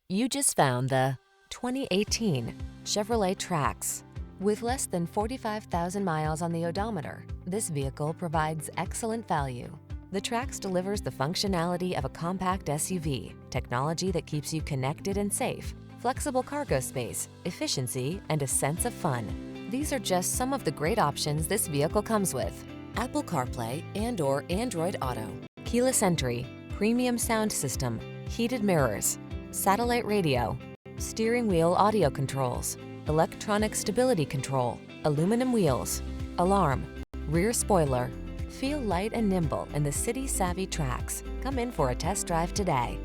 You just found the 2018 Chevrolet Trax. With less than 45,000 miles on the odometer, this vehicle provides excellent value. The Trax delivers the functionality of a compact SUV, technology that keeps you connected and safe, flexible cargo space, efficiency, and a sense of fun. These are just some of the great options this vehicle comes with: Apple CarPlay and/or Android Auto, keyless entry, premium sound system, heated mirrors, satellite radio, steering wheel audio controls, electronic stability control, aluminum wheels, alarm, rear spoiler. Feel light and nimble in the city-savvy Trax. Come in for a test drive today.